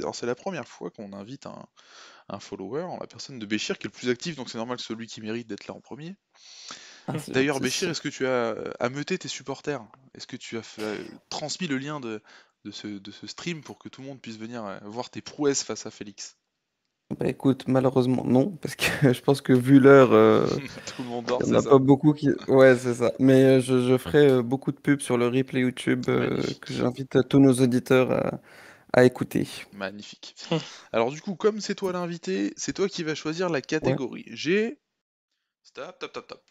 Alors c'est la première fois qu'on invite un follower, en la personne de Béchir, qui est le plus actif, donc c'est normal que c'est celui qui mérite d'être là en premier. Ah, c'est D'ailleurs, gentil. Béchir, est-ce que tu as ameuté tes supporters? Est-ce que tu as transmis le lien de ce stream pour que tout le monde puisse venir voir tes prouesses face à Félix? Bah écoute, malheureusement non, parce que je pense que vu l'heure, Tout le monde dort, il n'y c'est en a ça? pas beaucoup qui... Ouais, c'est ça. Mais je ferai beaucoup de pubs sur le replay YouTube que Magnifique, j'invite tous nos auditeurs à écouter. magnifique. Alors du coup, comme c'est toi l'invité, c'est toi qui vas choisir la Ouais. catégorie. J'ai... Stop, top, top, top.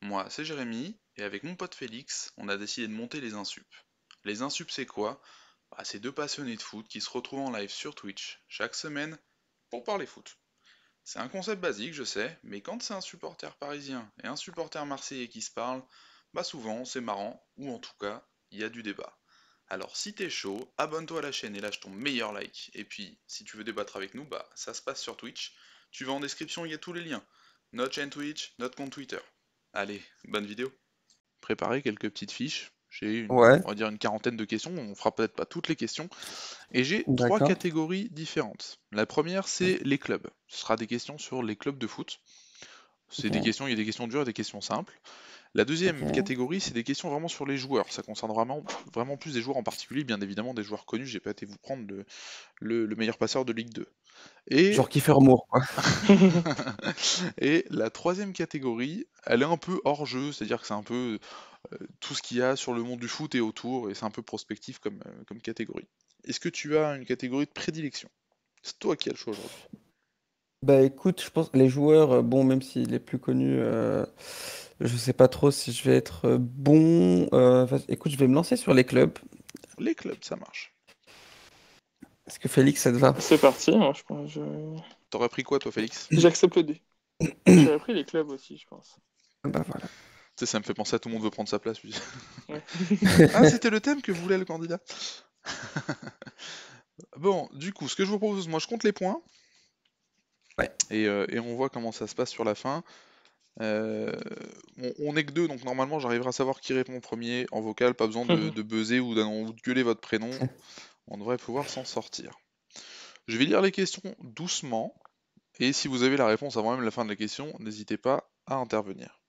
Moi, c'est Jérémy, et avec mon pote Félix, on a décidé de monter les insups. Les insups, c'est quoi? Bah, c'est deux passionnés de foot qui se retrouvent en live sur Twitch chaque semaine pour parler foot. C'est un concept basique, je sais, mais quand c'est un supporter parisien et un supporter marseillais qui se parlent, bah souvent c'est marrant, ou en tout cas, il y a du débat. Alors si t'es chaud, abonne-toi à la chaîne et lâche ton meilleur like. Et puis, si tu veux débattre avec nous, bah ça se passe sur Twitch. Tu vas en description, il y a tous les liens. Notre chaîne Twitch, notre compte Twitter. Allez, bonne vidéo. Préparer quelques petites fiches. J'ai Ouais, on va dire une quarantaine de questions, on fera peut-être pas toutes les questions. Et j'ai trois d'accord. catégories différentes. La première, c'est les clubs. Ce sera des questions sur les clubs de foot. C'est des Ok, questions, il y a des questions dures et des questions simples. La deuxième ok. catégorie, c'est des questions vraiment sur les joueurs. Ça concerne vraiment plus des joueurs en particulier, bien évidemment des joueurs connus. J'ai pas été vous prendre le meilleur passeur de Ligue 2. Et, Genre Kiefer Moore, quoi. et la troisième catégorie, elle est un peu hors jeu, c'est-à-dire que c'est un peu tout ce qu'il y a sur le monde du foot et autour, et c'est un peu prospectif comme catégorie. Est-ce que tu as une catégorie de prédilection? C'est toi qui as le choix aujourd'hui. Bah écoute, je pense les joueurs, bon, même s'il est plus connu, je sais pas trop si je vais être bon. Écoute, je vais me lancer sur les clubs. Les clubs, ça marche. Est-ce que Félix, ça te va? C'est parti, moi, je pense. T'aurais pris quoi, toi, Félix? J'accepte le dé. J'aurais pris les clubs aussi, je pense. Bah voilà. Tu sais, ça me fait penser à tout le monde veut prendre sa place. Lui. Ouais. Ah, c'était le thème que voulait le candidat. Bon, du coup, ce que je vous propose, moi je compte les points Ouais. et on voit comment ça se passe sur la fin. Euh, on est que deux, donc normalement j'arriverai à savoir qui répond en premier en vocal, pas besoin de buzzer ou de gueuler votre prénom. On devrait pouvoir s'en sortir. Je vais lire les questions doucement et si vous avez la réponse avant même la fin de la question, n'hésitez pas à intervenir.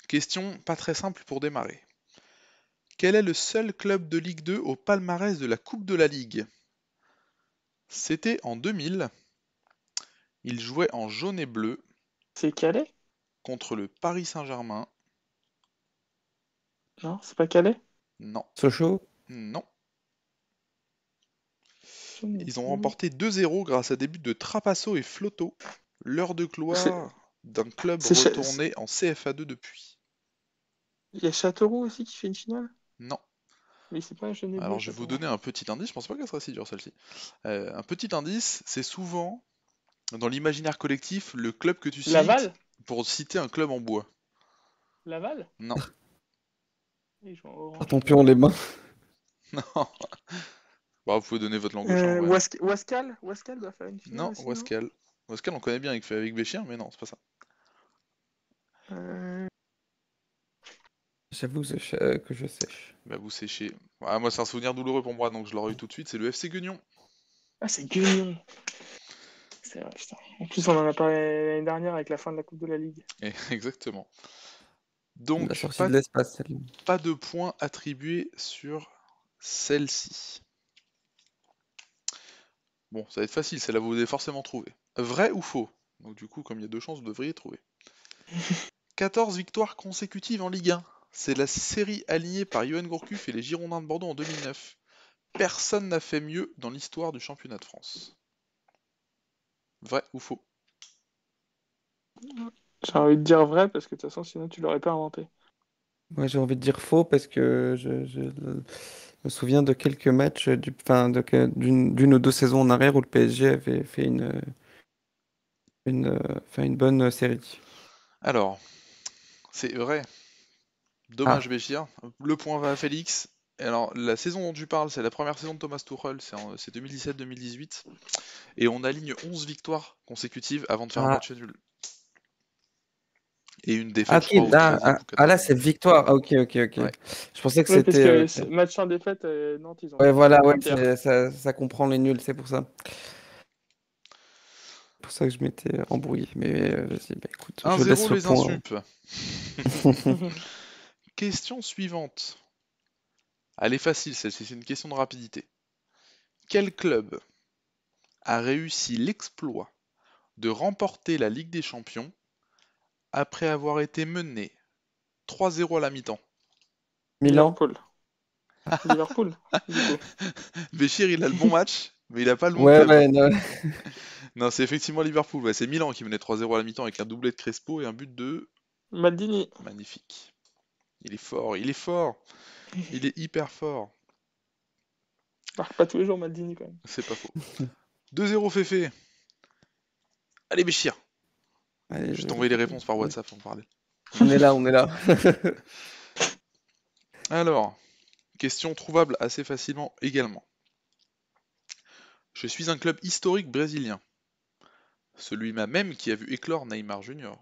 Question pas très simple pour démarrer. Quel est le seul club de Ligue 2 au palmarès de la Coupe de la Ligue? C'était en 2000. Il jouait en jaune et bleu C'est Calais? contre le Paris Saint-Germain. Non, c'est pas Calais? Non, Sochaux? non. Jaune et Ils ont bleu. remporté 2-0 grâce à des buts de Trapasso et Flotto. L'heure de C'est gloire d'un club c'est Cha- retourné en CFA2 depuis. Il y a Châteauroux aussi qui fait une finale? Non. Mais c'est pas jaune et bleu, Alors je vais vous Châteauroux. donner un petit indice, je pense pas qu'elle sera si dure celle-ci. Un petit indice, c'est souvent dans l'imaginaire collectif le club que tu cites Laval? pour citer un club en bois. Laval? Non, Ils jouent en Pas orange. ton pion les mains. non. Bah, vous pouvez donner votre langue au chat en vrai. Wascal doit faire une finale Non, aussi, non? Wascal. Wascal on connaît bien avec Béchir, mais non, c'est pas ça. Euh, J'avoue que je sèche. Bah vous séchez. Ah, moi c'est un souvenir douloureux pour moi, donc je l'aurais eu tout de suite, c'est le FC Guignon. Ah, c'est Guignon. C'est vrai, putain. En plus, on en a parlé l'année dernière avec la fin de la Coupe de la Ligue. Exactement. La Donc, sortie de l'espace, celle-là. pas de points attribués sur celle-ci. Bon, ça va être facile, celle-là vous devez forcément trouver. Vrai ou faux? Donc du coup, comme il y a deux chances, vous devriez trouver. 14 victoires consécutives en Ligue 1. C'est la série alignée par Johan Gourcuff et les Girondins de Bordeaux en 2009. Personne n'a fait mieux dans l'histoire du championnat de France. Vrai ou faux? J'ai envie de dire vrai parce que de toute façon, sinon, tu l'aurais pas inventé. Moi, j'ai envie de dire faux parce que me souviens de quelques matchs enfin, d'une ou deux saisons en arrière où le PSG avait fait enfin, une bonne série. Alors, c'est vrai. Dommage Ah, Béchir. Le point va à Félix. Et alors, la saison dont tu parles, c'est la première saison de Thomas Tuchel, c'est 2017-2018. Et on aligne 11 victoires consécutives avant de faire un ah, match nul. et une Ah, défaite, je ok, crois, au là, 13e ou là 14e. c'est victoire. Ah, ok. Ouais. Je pensais que Ouais, parce c'était. que Ok. match sans défaite, Nantes, ils ont Ouais, fait voilà, ouais, Saint-Pierre. ça comprend les nuls, c'est pour ça. C'est pour ça que je m'étais embrouillé. Mais vas-y, bah, écoute, je laisse 1-0 ce les point. insups. Question suivante. Elle est facile, celle-ci, c'est une question de rapidité. Quel club a réussi l'exploit de remporter la Ligue des Champions après avoir été mené 3-0 à la mi-temps? Milan? Liverpool. Liverpool, du coup. Béchir, il a le bon match, mais il a pas le bon Ouais, club. ouais, non. Non, c'est effectivement Liverpool. Ouais, c'est Milan qui menait 3-0 à la mi-temps avec un doublé de Crespo et un but de... Maldini. Magnifique. Il est fort, il est fort. Il est hyper fort. Marque pas tous les jours Maldini quand même. C'est pas faux. 2-0 Féfé. Allez Béchir. Allez, Je vais je t'envoyer les réfléchis. réponses par WhatsApp en parler. On est là, on est là. Alors, question trouvable assez facilement également. Je suis un club historique brésilien. Celui-là même qui a vu éclore Neymar Junior.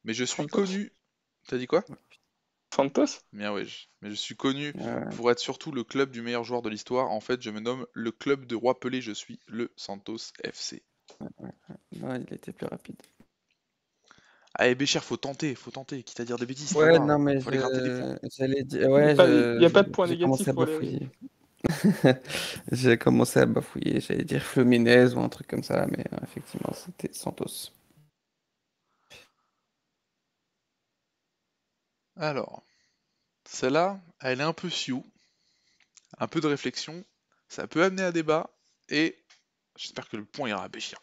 Mais je suis Santos. connu... T'as dit quoi? Santos. Bien ouais. Mais je suis connu Euh, pour être surtout le club du meilleur joueur de l'histoire. En fait, je me nomme le club de Roi Pelé, je suis le Santos FC. non, il était plus rapide. Allez Béchir, faut tenter, quitte à dire des bêtises, c'est pas Ouais, grave. non, mais Faut aller gratter des points. j'allais dire. Il n'y a, Ouais, y a pas de point j'ai commencé négatif à pour les. bafouiller. J'ai commencé à bafouiller. J'allais dire Fluminense ou un truc comme ça, mais effectivement, c'était Santos. Alors, celle-là, elle est un peu sioux, un peu de réflexion, ça peut amener à débat, et j'espère que le point ira à Béchir.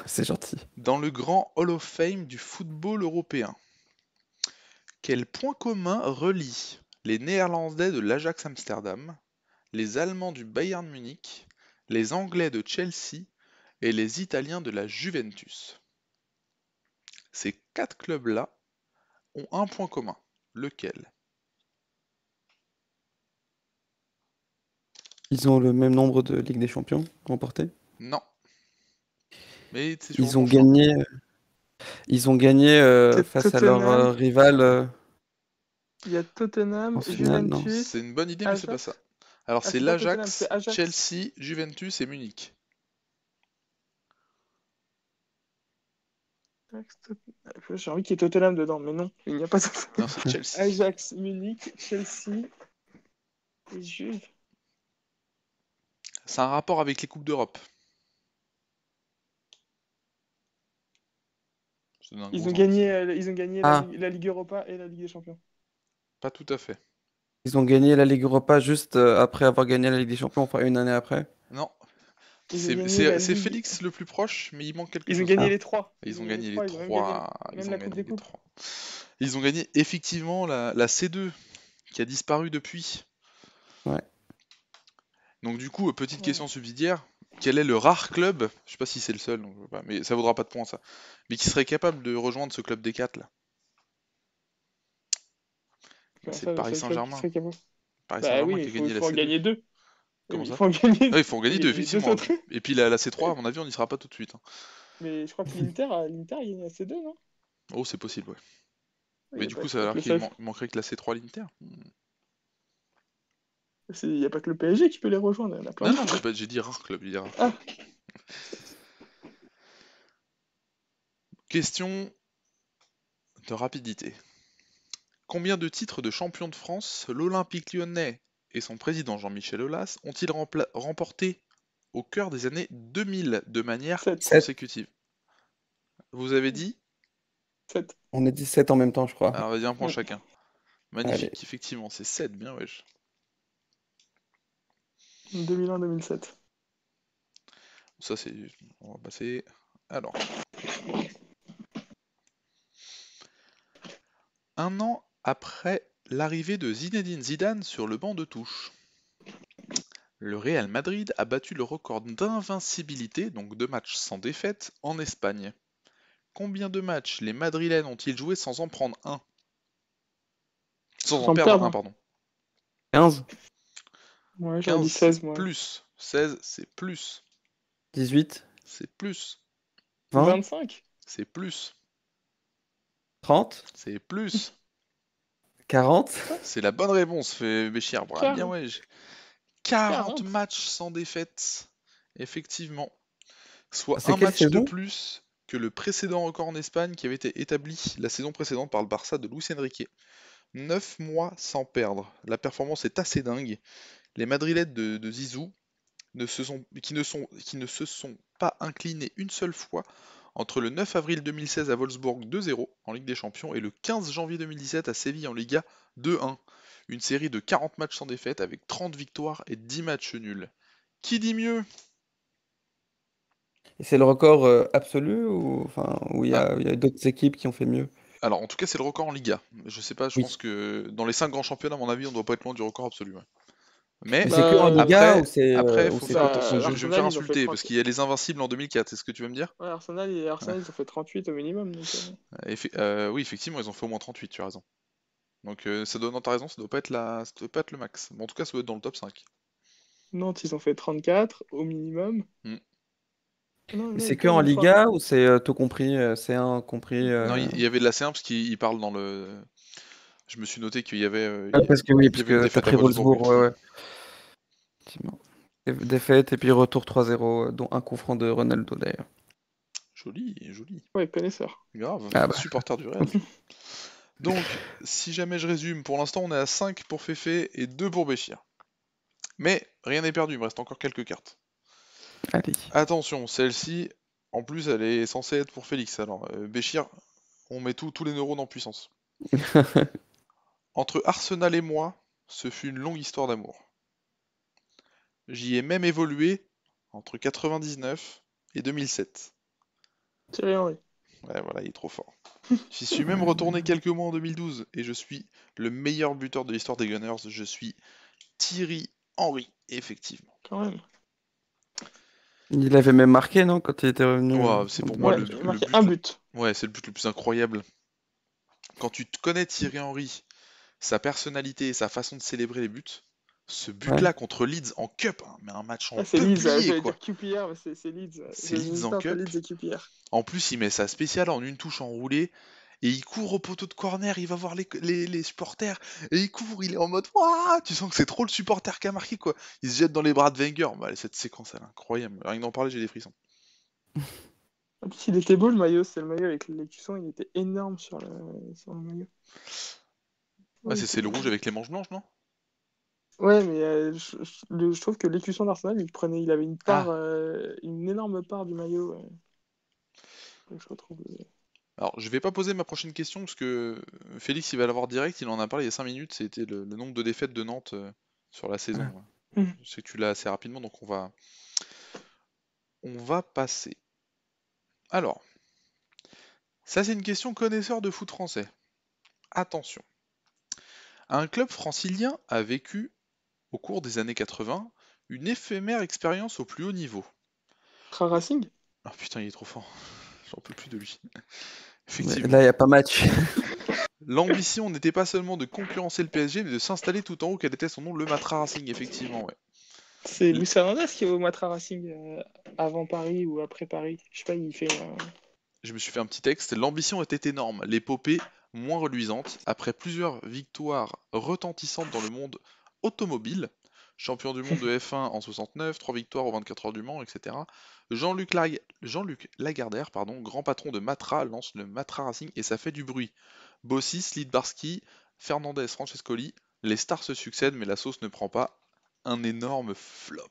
C'est gentil. Dans le grand Hall of Fame du football européen, quel point commun relie les Néerlandais de l'Ajax Amsterdam, les Allemands du Bayern Munich, les Anglais de Chelsea et les Italiens de la Juventus? Ces quatre clubs-là ont un point commun. Lequel? Ils ont le même nombre de Ligue des Champions remportées. Non, mais c'est sur Ils ton ont choix. gagné, ils ont gagné face à leur Tottenham. rival Il y a Tottenham, en finale, non? C'est Juventus, une bonne idée, mais c'est pas ça. Ajax. Alors Ah, c'est c'est pas Tottenham, c'est l'Ajax, Ajax. Chelsea, Juventus et Munich. J'ai envie qu'il y ait Tottenham dedans, mais non, il n'y a pas Non, Tottenham. c'est Chelsea. Ajax, Munich, Chelsea et Juve. C'est un rapport avec les Coupes d'Europe. Je te donne un Ils gros ont indice. gagné, ils ont gagné Ah, la Ligue Europa et la Ligue des Champions. Pas tout à fait. ils ont gagné la Ligue Europa juste après avoir gagné la Ligue des Champions, enfin une année après. Non, Ils ont gagné la c'est Ligue. Félix le plus proche, mais il manque quelque Ils ont chose. gagné Ah, les trois. Ils Ils ont ont gagné les gagné les trois. Ils ont même gagné trois. Ils même ont la Coupe gagné des les Coupes. trois. Ils ont gagné effectivement la C2 qui a disparu depuis. ouais. Donc du coup, petite Ouais. question subsidiaire. Quel est le rare club, je sais pas si c'est le seul, donc, mais ça vaudra pas de points ça, mais qui serait capable de rejoindre ce club des 4 là? Bah, Comment c'est le ça, le Paris seul club qui Saint-Germain. serait capable? Paris Bah oui, Saint-Germain mais qui a il gagné la faut en C2. gagner deux. Oui, Comment mais il ça? faut en gagner, Ah, il faut en faut gagner deux, gagner les deux effectivement. autres. Et puis la C3, à mon avis, on n'y sera pas tout de suite, hein. Mais je crois que l'Inter, il y a ces deux, non? Oh, c'est possible, ouais. Il Mais n'y a, du pas coup, il ça y a veut pas dire que le qu'il seul. manquerait que la C3 l'Inter. Il n'y a pas que le PSG qui peut les rejoindre, il y en a plein Non, non, d'autres. j'ai dit rare club, j'ai dit rare club. Ah, Question de rapidité. Combien de titres de champion de France l'Olympique lyonnais et son président Jean-Michel Aulas ont-ils remporté au cœur des années 2000 de manière 7. 7. consécutive? Vous avez dit? 7. On est 17 en même temps, je crois. Alors, vas-y, un point Ouais. chacun. Allez. Magnifique, effectivement, c'est 7, bien wesh. 2001-2007. Ça, c'est... On va passer... Alors, un an après l'arrivée de Zinedine Zidane sur le banc de touche, le Real Madrid a battu le record d'invincibilité, donc de matchs sans défaite, en Espagne. Combien de matchs les Madrilènes ont-ils joué sans en prendre un? Sans en Sans perdre perdre, un, hein. pardon. 15, Ouais, j'aurais 15, dit c'est 16, moi. plus. 16, c'est plus. 18, C'est plus. 20, 25. C'est plus. 30? C'est plus. 40? C'est la bonne réponse, fait Béchir. Bravo, bien, 40. ouais. 40 40. matchs sans défaite. Effectivement. Soit C'est un quelle match de saison? plus que le précédent record en Espagne qui avait été établi la saison précédente par le Barça de Luis Enrique. 9 mois sans perdre. La performance est assez dingue. Les Madrilètes de Zizou qui ne se sont pas inclinés une seule fois entre le 9 avril 2016 à Wolfsburg 2-0 en Ligue des Champions et le 15 janvier 2017 à Séville en Liga 2-1. Une série de 40 matchs sans défaite avec 30 victoires et 10 matchs nuls. Qui dit mieux? Et c'est le record absolu ou enfin où Ah, il y a d'autres équipes qui ont fait mieux? alors en tout cas c'est le record en Liga. Je sais pas, je pense Oui. que dans les 5 grands championnats à mon avis on doit pas être loin du record absolu. Ouais. Mais Mais c'est que en Bah, Liga après ou faut c'est faire côté attention, Pro je League? vais me faire Arsenal, ils ont fait insulter parce 30. qu'il y a les Invincibles en 2004, c'est ce que tu veux me dire? Ouais, Arsenal, ils ont fait 38 au minimum. Donc, Oui effectivement ils ont fait au moins 38, tu as raison. Donc ça doit, non, t'as raison, ça doit pas être ça doit pas être le max. Bon, en tout cas, ça doit être dans le top 5. Nantes, ils ont fait 34 au minimum. Hmm. Non, Mais non, c'est ils que en perdent, je crois. Liga ou c'est tout compris, C1 compris Non, il y avait de la C1 parce qu'il parle dans le. Je me suis noté qu'il y avait, parce que oui, il y parce avait une que tu as défaite à pris Wolfsburg, oui. Wolfsburg, ouais, ouais. Effectivement. Défaite et puis retour 3-0, dont un coup franc de Ronaldo d'ailleurs. Joli, joli. Ouais, connaisseur. Grave, Ah bah. supporter du Real. Donc, si jamais je résume, pour l'instant, on est à 5 pour Féfé et 2 pour Béchir. Mais rien n'est perdu, il me reste encore quelques cartes. Allez. Attention, celle-ci, en plus, elle est censée être pour Félix. Alors, Béchir, on met tous les neurones en puissance. Entre Arsenal et moi, ce fut une longue histoire d'amour. J'y ai même évolué entre 99 et 2007. Thierry Henry. Ouais, voilà, il est trop fort. J'y suis même retourné quelques mois en 2012 et je suis le meilleur buteur de l'histoire des Gunners. Je suis Thierry Henry, effectivement. Quand même. Il avait même marqué, non, quand il était revenu Ouah, c'est en pour moi Ouais, 2012. il a le marqué un but. but. Ouais, c'est le but le plus incroyable. Quand tu te connais Thierry Henry, sa personnalité et sa façon de célébrer les buts, ce Ouais. but-là contre Leeds en Cup, hein, mais un match en Ah, c'est Leeds, peuplier, j'allais dire quoi. QPR, mais c'est Leeds. C'est Leeds en J'hésitais entre Cup. Leeds et QPR. En plus, il met sa spéciale en une touche enroulée. Et il court au poteau de corner, il va voir les supporters, et il court, il est en mode Wouah, tu sens que c'est trop le supporter qui a marqué, quoi. Il se jette dans les bras de Wenger. Bah, cette séquence, elle est incroyable. Rien que d'en parler, j'ai des frissons. En plus, il était beau le maillot, c'est le maillot avec l'écusson, il était énorme sur le maillot. Ouais, Ouais, c'est le rouge avec les manches blanches, non? ouais, mais je trouve que l'écusson d'Arsenal, il avait une part, Ah, une énorme part du maillot. Donc, je retrouve. alors je vais pas poser ma prochaine question parce que Félix il va l'avoir direct, il en a parlé il y a 5 minutes, c'était le nombre de défaites de Nantes sur la saison. Ah. Ouais. Je sais que tu l'as assez rapidement, donc on va passer. Alors, ça c'est une question connaisseur de foot français. Attention. Un club francilien a vécu, au cours des années 80, une éphémère expérience au plus haut niveau. Tra Racing? Ah putain, il est trop fort. J'en peux plus de lui. Mais Effectivement. là, il n'y a pas match. L'ambition n'était pas seulement de concurrencer le PSG, mais de s'installer tout en haut, quel était son nom, le Matra Racing, effectivement, ouais. C'est Luis Fernandez qui est au Matra Racing avant Paris ou après Paris. Je sais pas, il fait. Je me suis fait un petit texte. L'ambition était énorme, l'épopée moins reluisante. Après plusieurs victoires retentissantes dans le monde automobile, champion du monde de F1 en 69, 3 victoires aux 24 heures du Mans, etc. Jean-Luc Lagardère, grand patron de Matra, lance le Matra Racing et ça fait du bruit. Bossis, Lidbarski, Fernandez, Francescoli, les stars se succèdent mais la sauce ne prend pas. Un énorme flop.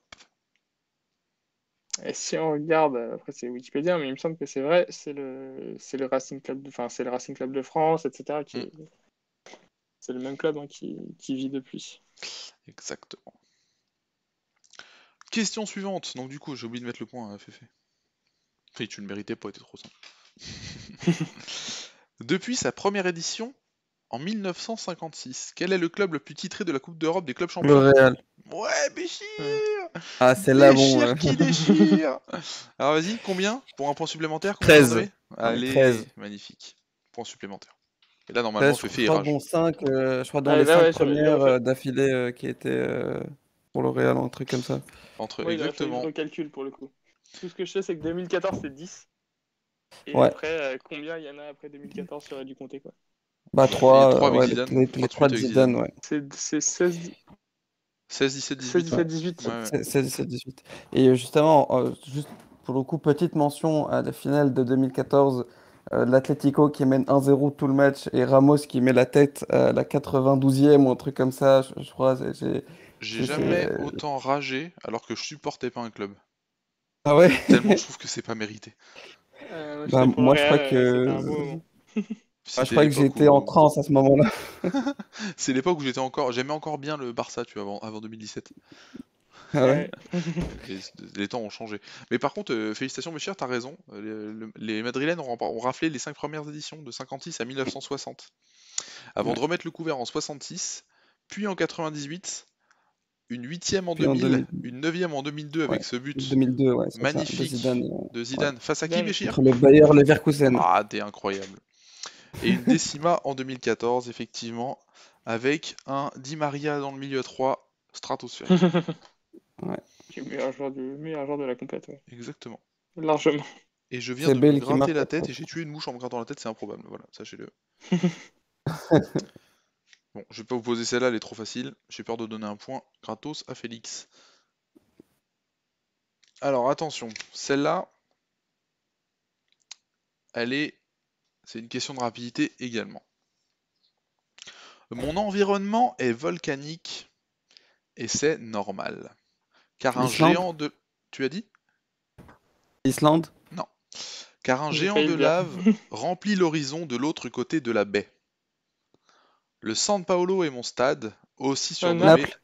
Et si on regarde, après c'est Wikipédia, mais il me semble que c'est vrai, c'est le Racing Club, enfin c'est le Racing Club de France, etc. Hmm, C'est le même club hein, qui vit depuis. exactement. Question suivante. Donc du coup, j'ai oublié de mettre le point à Féfé. Oui, tu le méritais pas, t'es trop simple. Depuis sa première édition, en 1956, quel est le club le plus titré de la Coupe d'Europe des clubs Le champions? Real. Ouais, Béchir! Ah, c'est là bon. Béchir qui déchire! Alors vas-y, combien? Pour un point supplémentaire, combien vous en 13. avez? J'en ai Allez, 13. magnifique. Point supplémentaire. Et là, normalement, 13, Féfé je est crois rageux. dont 5, je crois dans Ouais, les là, 5 ouais, il aurait premières fait. d'affilée qui étaient pour le Real, un truc comme ça. Entre Ouais, il aurait fallu que je exactement. recalcule pour le coup. Tout ce que je sais, c'est que 2014, c'est 10. Et Ouais. après, combien il y en a après 2014 serait dû compter, quoi. Bah, Il y a 3 avec ouais, Zidane, les 3 de 3 suite de avec Zidane, Zidane. ouais. C'est 16, 16, 17, 16, 18. 17, 18. Ouais, ouais. 16, 17, 18. Et justement, juste pour le coup, petite mention à la finale de 2014, l'Atlético qui mène 1-0 tout le match et Ramos qui met la tête à la 92e ou un truc comme ça, je crois. J'ai C'est- jamais c'est- autant ragé alors que je supportais pas un club. Ah ouais? Tellement je trouve que c'est pas mérité. Moi, Bah, j'étais pour le moi, je crois Real, c'était que... un beau moment. Moi, je C'était crois que l'époque j'étais en où transe à ce moment-là. c'est l'époque où j'aimais encore bien le Barça, tu vois, avant 2017. Ah ouais? Ouais. Les, les temps ont changé. Mais par contre, félicitations, mes chers, t'as raison. Les Madrilènes ont raflé les 5 premières éditions de 56 à 1960, avant Ouais. de remettre le couvert en 66, puis en 98, une 8e en Puis en 2000, 2000, une 9e en 2002 ouais. avec ce but 2002, ouais, c'est ça, de Zidane. magnifique de Ouais. Zidane. Face à qui, Zidane. Béchir? Contre le Bayer Leverkusen. Ah, t'es incroyable. Et une décima en 2014, effectivement, avec un Di Maria dans le milieu à 3, stratosphérique. Ouais. Le meilleur joueur de la compète, ouais. Exactement. Largement. Et je viens C'est de me Bale qui gratter marque la après. tête et j'ai tué une mouche en me grattant la tête, c'est improbable. Voilà, sachez-le. Bon, je vais pas vous poser celle-là, elle est trop facile. J'ai peur de donner un point gratos à Félix. Alors attention, celle-là, c'est une question de rapidité également. Mon environnement est volcanique et c'est normal. Car un L'Islande? géant de... Tu as dit? Islande? Non. Car un J'ai géant failli de le dire. lave remplit l'horizon de l'autre côté de la baie. Le San Paolo est mon stade, aussi surnommé... Naples?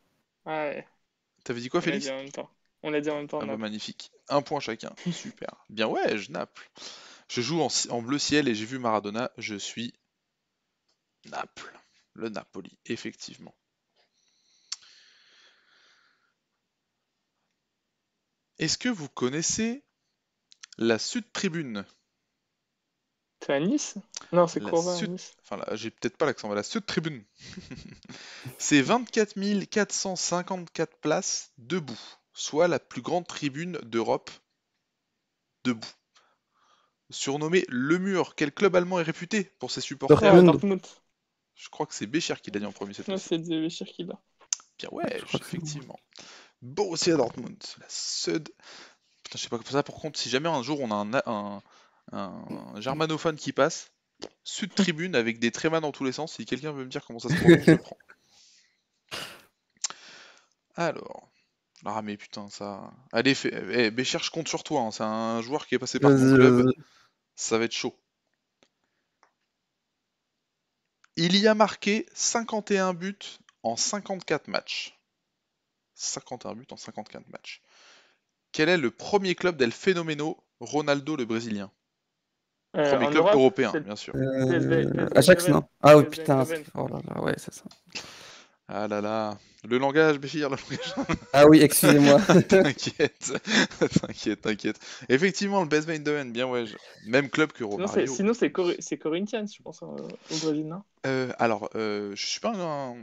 Ah ouais, T'avais dit quoi, on l'a dit Félix? en même temps. On l'a dit en même temps, Ah bah Naples. magnifique. Un point chacun. Super. Bien ouais, je Naples. Je joue en bleu ciel et j'ai vu Maradona. Je suis Naples. Le Napoli, effectivement. Est-ce que vous connaissez la Sud Tribune? C'est à Nice? Non, c'est La Courva à Sud... Nice. Enfin, là, j'ai peut-être pas l'accent, mais la Sud Tribune. C'est 24 454 places debout, soit la plus grande tribune d'Europe debout. Surnommé Le Mur, quel club allemand est réputé pour ses supporters? Dortmund? Dortmund. Je crois que c'est Béchir qui l'a dit en premier cette Ouais, fois-ci. c'est Béchir qui l'a. Bien Je ouais, crois que c'est bon. effectivement. Borussia Dortmund, la Sud... Putain, je sais pas ça pour contre, si jamais un jour on a un germanophone qui passe, Sud Tribune avec des trémas dans tous les sens, si quelqu'un veut me dire comment ça se prononce, je prends. Alors... Ah mais putain, ça... Allez, Béchir, je compte sur toi, hein, c'est un joueur qui est passé par ton Vas-y, club, vas-y. ça va être chaud. Il y a marqué 51 buts en 54 matchs. 51 buts en 54 matchs. Quel est le premier club d'El Fenomeno Ronaldo le Brésilien? Premier En club Europe, européen, c'est bien sûr. PSV Ajax, Eindhoven. non? Ah oui, PSV putain. Eindhoven. Oh là là, ouais, c'est ça. Ah là là, le langage, Béchir, le langage. Ah oui, excusez-moi. T'inquiète, t'inquiète, t'inquiète. Effectivement, le PSV Eindhoven, bien ouais. Même club que Romario. C'est Corinthians, je pense, au Brésil, non? Je suis pas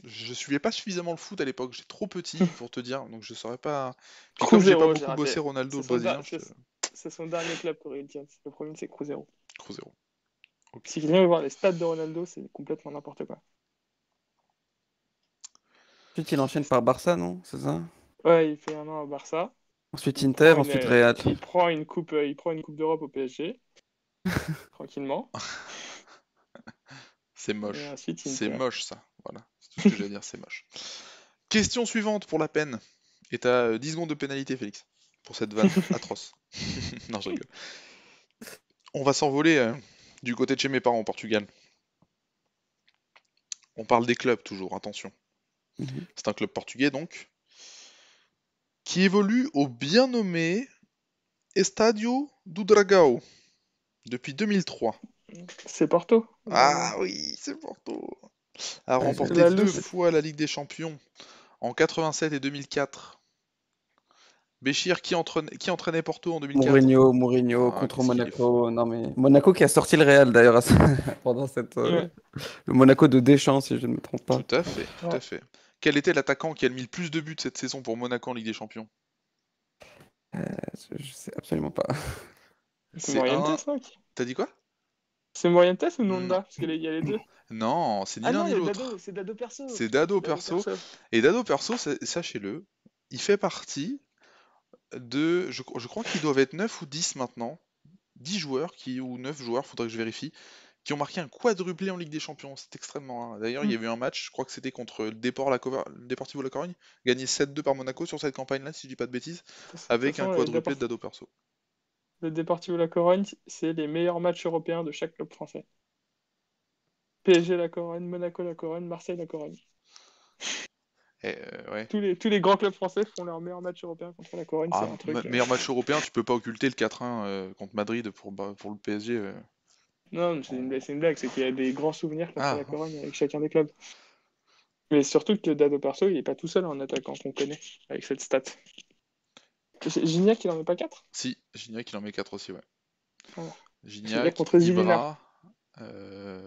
je suivais pas suffisamment le foot à l'époque, j'étais trop petit pour te dire, donc je saurais pas. Puis comme j'ai pas Cruzeiro, j'ai beaucoup bossé raté. Ronaldo C'est le son, brésilien, je te... c'est son dernier club, Corinthians. Le premier, c'est Cruzeiro. Cruzeiro. Ok. Si quelqu'un veut voir les stats de Ronaldo, c'est complètement n'importe quoi. Ensuite, il enchaîne par Barça, non? C'est ça? Ouais, il fait un an au Barça. Ensuite Il Inter, prend une, ensuite Real. il prend une coupe d'Europe au PSG, tranquillement. C'est Et moche. ensuite C'est Inter. moche ça. Voilà. C'est tout ce que j'ai à dire, c'est moche. Question suivante pour la peine. Et t'as 10 secondes de pénalité, Félix. Pour cette vanne atroce. Non, je rigole. On va s'envoler du côté de chez mes parents au Portugal. On parle des clubs toujours, attention. Mhm. C'est un club portugais donc. Qui évolue au bien nommé Estádio do Dragão depuis 2003. C'est Porto. Ah oui, c'est Porto. A Ah, remporté La deux loose. fois la Ligue des Champions en 87 et 2004. Béchir, qui entraînait Porto en 2004? Mourinho Ah, contre qu'est-ce qu'il est Monaco. fort. Non mais Monaco qui a sorti le Real d'ailleurs pendant cette Ouais. le Monaco de Deschamps si je ne me trompe pas. Tout à fait, tout à Ouais. fait. Quel était l'attaquant qui a mis le plus de buts cette saison pour Monaco en Ligue des Champions? Je sais absolument pas. C'est C'est un... Morientes, mec. T'as dit quoi? C'est Morientes ou Non. Nonda? Parce qu'il y a les deux. Non, c'est ni Ah l'un non, ni il y a l'autre. Dado, c'est Dado Perso. C'est Dado Dado Perso. Perso. Et Dado Perso, sachez-le, il fait partie de... Je crois qu'ils doivent être 9 ou 10 maintenant. 10 joueurs ou 9 joueurs, faudrait que je vérifie, qui ont marqué un quadruplé en Ligue des Champions. C'est extrêmement rare. D'ailleurs, il y a eu un match, je crois que c'était contre le Deportivo La Corogne, gagné 7-2 par Monaco sur cette campagne-là, si je dis pas de bêtises, De toute avec un façon, quadruplé de Dado Perso. le Deportivo La Corogne, c'est les meilleurs matchs européens de chaque club français. PSG La Corogne, Monaco La Corogne, Marseille La Corogne. Et, ouais. Tous les grands clubs français font leurs meilleurs matchs européens contre la Corogne, c'est Ah, un truc. meilleur match européen, tu peux pas occulter le 4-1 contre Madrid pour le PSG. Non, mais c'est une blague, c'est qu'il y a des grands souvenirs contre Ah, la Corogne avec chacun des clubs. Mais surtout que Dado Perso, il est pas tout seul en attaquant qu'on connaît, avec cette stat. Gignac, il en met pas 4? si, Gignac il en met 4 aussi, ouais. Oh. C'est-à-dire Gignac, contre Zilina. Ibra,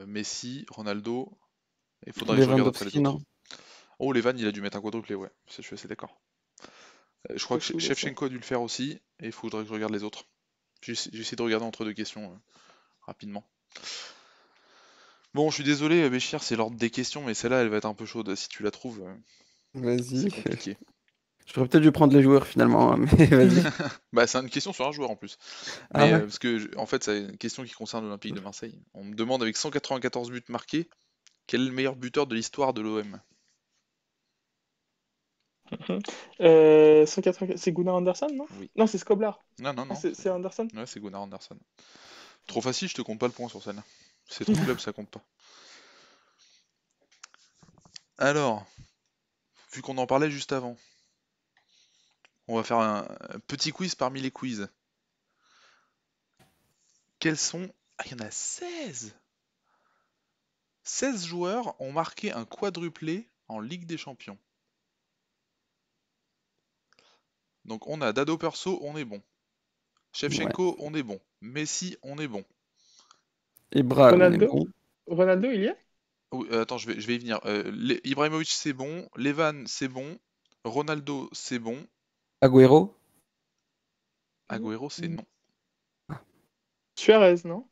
Messi, Ronaldo. Il faudrait que je regarde après les Lewandowski, autres. non? Oh, Levan, il a dû mettre un quadruplé, ouais. Je suis assez d'accord. Je crois que Sous, Shevchenko a dû le faire aussi, et il faudrait que je regarde les autres. J'essaie de regarder entre deux questions rapidement. Bon, je suis désolé, Béchir, c'est l'ordre des questions, mais celle-là, elle va être un peu chaude. Si tu la trouves, Vas-y. c'est compliqué. J'aurais peut-être dû prendre les joueurs finalement, hein, mais vas-y. Bah, c'est une question sur un joueur en plus. Ah Mais ouais? parce que, en fait, c'est une question qui concerne l'Olympique de Marseille. On me demande, avec 194 buts marqués, quel est le meilleur buteur de l'histoire de l'OM? 180... C'est Gunnar Anderson, non? Oui. Non, c'est Skoblar. Non, non, Ah, non. c'est Anderson? Ouais, c'est Gunnar Anderson. Trop facile, je te compte pas le point sur celle-là. C'est ton club, ça compte pas. Alors, vu qu'on en parlait juste avant, on va faire un petit quiz parmi les quiz. Quels sont... Ah, il y en a 16! 16 joueurs ont marqué un quadruplé en Ligue des Champions. Donc on a Dado Perso, on est bon. Ouais. Shevchenko, on est bon. Messi, on est bon. Ibra, on est Ronaldo? bon. Ronaldo, il y est? Oui, attends, je vais y venir. Ibrahimovic, c'est bon. Levan, c'est bon. Ronaldo, c'est bon. Agüero? Agüero, c'est non. Suarez, non?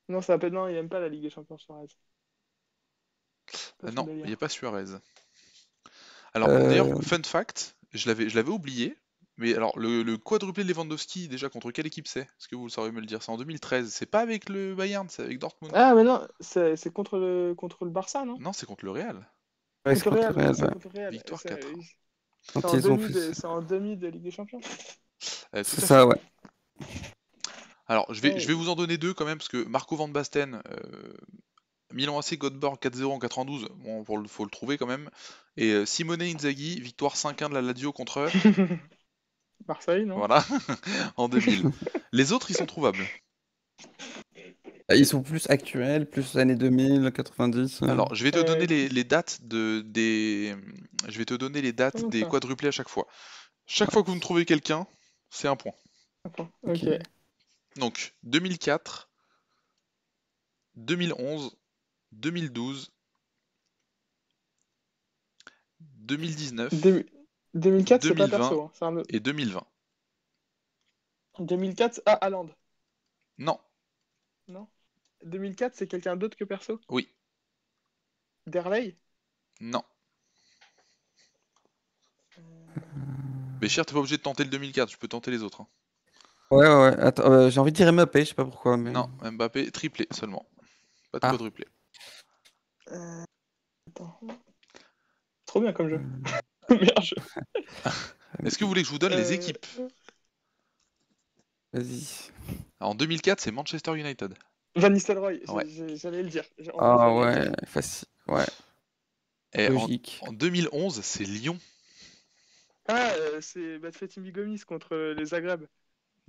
Non, ça peut... non, il aime pas la Ligue des Champions, Suarez. Pas son Non, il délire. n'y a pas Suarez. Alors, Euh, d'ailleurs, fun fact, je l'avais oublié, mais alors, le quadruplé de Lewandowski, déjà, contre quelle équipe c'est? Est-ce que vous saurez me le dire? C'est en 2013. C'est pas avec le Bayern, c'est avec Dortmund. Ah, mais non, c'est contre le Barça, non? Non, c'est contre le Real. ouais, c'est Contre le contre Real, le Real, c'est ouais. contre le Real. Victoire 4. Quand C'est ils ont fait ça. c'est en demi de Ligue des Champions. Tout à C'est fait. ça, ouais. Alors, je vais Ouais. vous en donner deux quand même, parce que Marco Van Basten, Milan AC Göteborg 4-0 en 92, bon, faut le trouver quand même. Et Simone Inzaghi, victoire 5-1 de la Lazio contre eux, Marseille, non? voilà, en 2000. Les autres, ils sont trouvables. Ils sont plus actuels, plus années 2000, 90. Alors, je vais te donner Qui... les dates je vais te donner les dates Comment des ça? quadruplés à chaque fois. Chaque Ouais, fois que vous me trouvez quelqu'un, c'est un point. Attends, ok. ok. Donc, 2004, 2011, 2012, 2019, 2004, c'est pas 2020 perso. Hein. C'est un autre. et 2020. 2004, ah, Haaland. Non, Non? 2004, c'est quelqu'un d'autre que perso? oui, Derley? non. Béchir, t'es pas obligé de tenter le 2004, tu peux tenter les autres, hein. Ouais, ouais, ouais. Attends, j'ai envie de dire Mbappé, je sais pas pourquoi, mais. Non, Mbappé, triplé seulement. Pas de Ah. quadruplé. Attends. Trop bien comme jeu. Meilleur jeu. Est-ce que vous voulez que je vous donne les équipes? Vas-y. En 2004, c'est Manchester United. Van Nistelrooy, Ouais. j'allais le dire. Ah ouais, facile. Ouais, Et logique. en 2011, c'est Lyon. Ah, c'est Fatimi Gomis contre les Zagreb.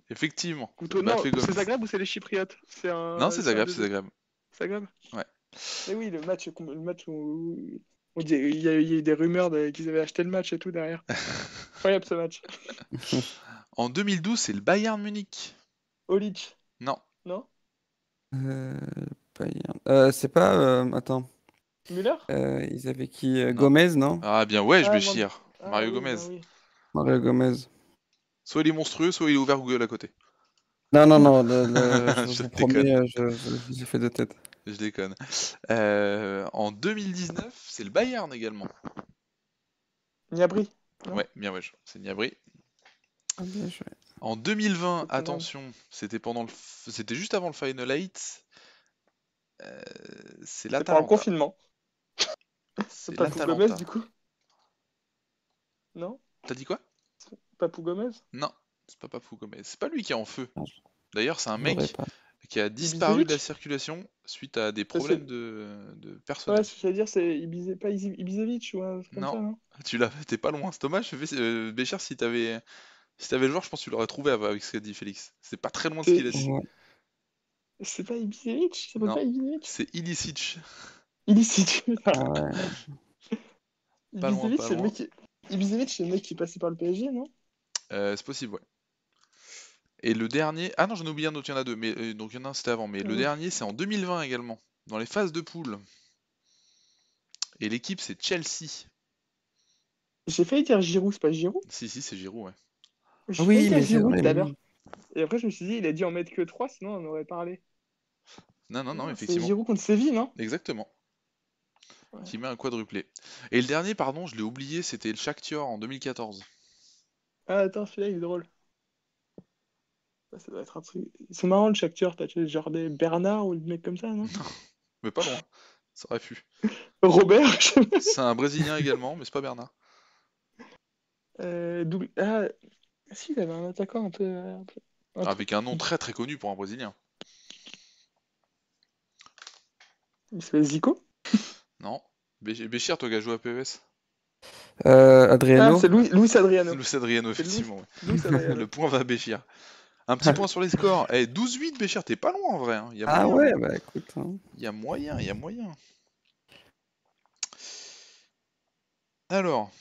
Effectivement. Non, Bafé Gomis. c'est Zagreb ou c'est les Chypriotes? Non, c'est Zagreb, c'est Zagreb. Zagreb? Ouais. Mais oui, le match où il y a eu des rumeurs qu'ils avaient acheté le match et tout derrière. Incroyable ce match. En 2012, c'est le Bayern Munich. Olic, Non. non? Bayern. C'est pas. Attends. Müller? Ils avaient qui? Non. Gomez, non? Ah bien, ouais, je Ah, Béchir. Mario oui, Gomez. ben oui. Mario Gomez. Soit il est monstrueux, soit il est ouvert Google à côté. Non, non, non, je Je vous déconne, promets, j'ai fait de tête. je déconne. En 2019, c'est le Bayern également. Niabri, non? Ouais, bien ouais, c'est Gnabry. Ah, bien joué. En 2020, Tottenham. attention, c'était juste avant le Final 8, c'est C'est pendant le l'Atalanta. confinement. C'est Papou Gomez, l'Atalanta. du coup? Non? T'as dit quoi? Papou Gomez? Non, c'est pas Papou Gomez. C'est pas lui qui est en feu. Ah, D'ailleurs, c'est un je l'aurais mec pas. qui a disparu de la Ibisevic? circulation suite à des Parce problèmes que, de ouais, personnel. ce que j'allais dire, c'est pas Ibisevic ou un truc comme Non, ça, non? t'es pas loin. C'est dommage, Béchir, si t'avais le joueur, je pense que tu l'aurais trouvé avec ce qu'a dit Félix. C'est pas très loin de ce C'est qu'il a dit. Ouais. c'est pas Ibisevic? Ça s'appelle Non, pas Ibisevic? c'est Ilicic. Ilicic. Ah ouais. Pas loin, Ibisevic, pas c'est le loin. mec qui... Ibisevic, c'est le mec qui est passé par le PSG, non? C'est possible, ouais. Et le dernier. Ah non, j'en ai oublié un autre, il y en a deux. Mais, donc il y en a un, c'était avant. Mais le Ouais. dernier, c'est en 2020 également. Dans les phases de poule. Et l'équipe, c'est Chelsea. J'ai failli dire Giroud, c'est pas Giroud? Si, c'est Giroud, ouais. J'ai failli Oui, dire mais c'est Giroud vrai, tout à oui. l'heure. Et après, je me suis dit, il a dit en mettre que 3, sinon on aurait parlé. Non, non, non, Non, c'est effectivement. Giroud contre Séville, non? Exactement. Ouais. Qui met un quadruplé. Et le dernier, pardon, je l'ai oublié, c'était le Shakhtar en 2014. Ah, attends, celui-là, il est drôle. Ça doit être un truc... Ils sont marrants, le Shakhtar, t'as tu sais, genre des Bernard ou des mecs comme ça, non? Mais pas loin. Ça aurait pu. Robert, je sais pas. C'est un Brésilien également, mais c'est pas Bernard. Ah, si, il avait un attaquant un Avec truc. un nom très très connu pour un Brésilien. Il s'appelle Zico? Non. Béchir, toi qui as joué à PES. Ah, Adriano? c'est Luis Adriano. Luis Adriano, C'est effectivement. Ouais. Luis Le Adriano. point va à Béchir. Un petit point sur les scores. Eh, 12-8, Béchir, t'es pas loin en vrai. Il y a Ah moyen. ouais, bah écoute, hein. Il y a moyen, il y a moyen. Alors,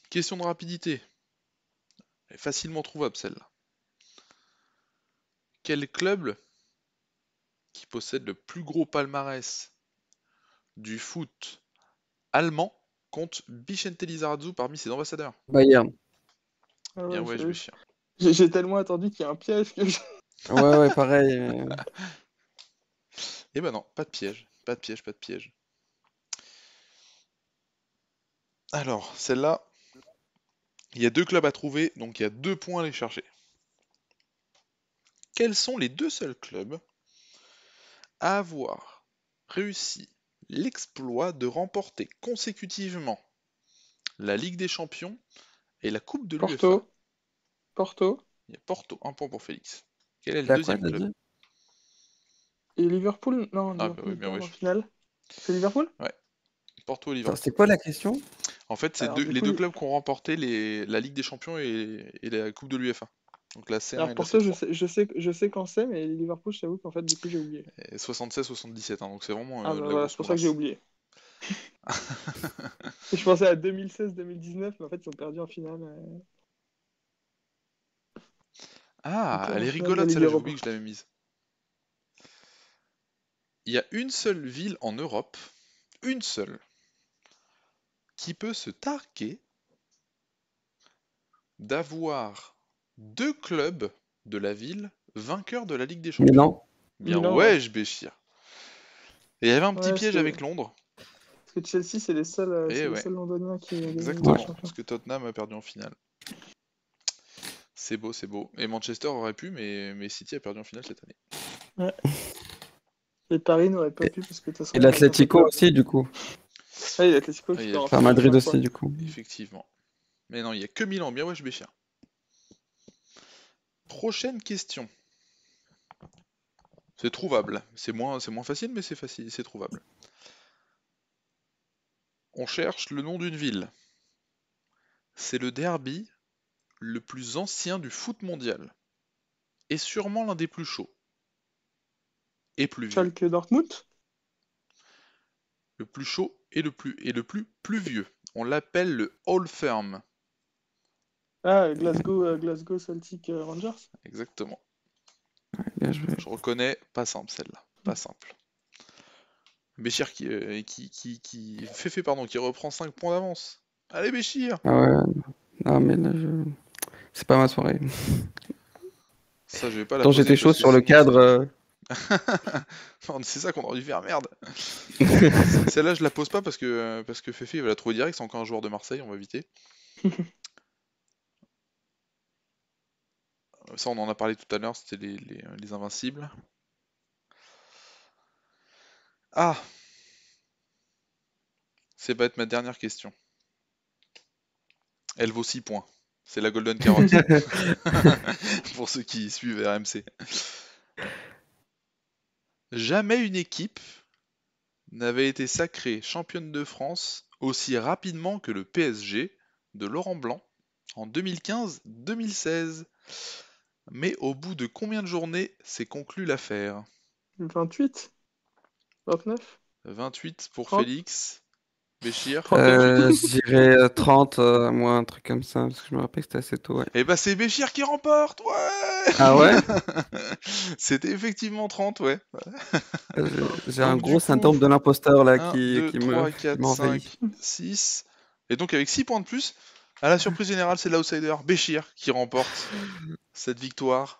question de rapidité. Elle est facilement trouvable celle-là. Quel club qui possède le plus gros palmarès du foot allemand compte Vicente Lizarazu parmi ses ambassadeurs? Bayern. Ah Bien ouais, ouais, je vais chier. j'ai tellement attendu qu'il y ait un piège que Ouais, ouais, pareil. Eh ben non, pas de piège. Pas de piège, pas de piège. Alors, celle-là, il y a deux clubs à trouver, donc il y a 2 points à aller chercher. Quels sont les 2 seuls clubs à avoir réussi l'exploit de remporter consécutivement la Ligue des Champions et la Coupe de l'UEFA? Porto, Porto Il y a Porto, 1 point pour Félix. Quel est le T'as quoi, deuxième t'as club? dit? et Liverpool? Non, Ah bah oui, Liverpool bien perd ouais. en finale. C'est Liverpool? Ouais, Porto et Attends, Liverpool. c'est quoi la question? En fait, c'est Alors du les coup, deux clubs qui ont remporté la Ligue des Champions et la Coupe de l'UEFA. Donc la C1 alors et la Porto, C3. je sais quand c'est, mais Liverpool, je t'avoue qu'en fait, du coup, j'ai oublié. Et 76-77, hein, donc c'est vraiment Ah de bah la voilà, c'est grosse pour ça que j'ai morasse. oublié. Je pensais à 2016-2019, mais en fait, ils ont perdu en finale. Ils Ah, perdent elle en est finale de la rigolote Ligue celle-là, j'ai Europa. oublié que je l'avais mise. Il y a une seule ville en Europe, une seule, qui peut se targuer d'avoir 2 clubs de la ville vainqueurs de la Ligue des Champions. Milan? Bien Milan, ouais. ouais, je Béchir. Et il y avait un Ouais, petit piège avec Londres. parce que Chelsea, Et c'est les ouais, seuls londoniens qui ont gagné la Ligue des Ouais. exactement, Champions. parce que Tottenham a perdu en finale. C'est beau, c'est beau. Et Manchester aurait pu, mais City a perdu en finale cette année. Ouais. Et Paris n'aurait pas Et, pu, parce que de toute et façon, il n'y a qu'un seul l'Atlético club. aussi, du coup. Ah, il y a l'Atlético Ah, qui il y a perd en Enfin, finale à Madrid chaque aussi, fois. du coup. effectivement. Mais non, il n'y a que Milan, bien ouais, je Béchir. Prochaine question. C'est trouvable. C'est moins facile, mais c'est facile, c'est trouvable. On cherche le nom d'une ville. C'est le derby le plus ancien du foot mondial. Et sûrement l'un des plus chauds. Et plus vieux. Schalke Dortmund? Le plus chaud et le plus pluvieux. On l'appelle le Hall Firm. Ah, Glasgow Celtic Rangers? Exactement. Bien joué. Je reconnais, pas simple celle-là. Pas simple. Béchir qui reprend 5 points d'avance. Allez Béchir! Ah ouais, non, mais là, c'est pas ma soirée. Ça, je vais pas la Tant poser j'étais chaud parce que sur le sinon, cadre. Non, c'est ça qu'on aurait dû faire, merde. Celle-là, je la pose pas parce que Fefe il va la trouver direct, c'est encore un joueur de Marseille, on va éviter. Ça, on en a parlé tout à l'heure, c'était les Invincibles. Ah! C'est va être ma dernière question. Elle vaut 6 points. C'est la Golden Carotte. Pour ceux qui suivent RMC. Jamais une équipe n'avait été sacrée championne de France aussi rapidement que le PSG de Laurent Blanc en 2015-2016. Mais au bout de combien de journées s'est conclue l'affaire? 28? 29? 28 pour 30? Félix. Béchir? 38? Je dirais 30, moi, un truc comme ça, parce que je me rappelle que c'était assez tôt, ouais. Eh bah c'est Béchir qui remporte, ouais. Ah ouais? C'était effectivement 30, ouais. J'ai un Donc du gros coup, syndrome de l'imposteur là 1, 2, qui 3, qui 4, m'envahit. 5, 6. Et donc avec 6 points de plus, à la surprise générale, c'est l'outsider Béchir qui remporte cette victoire.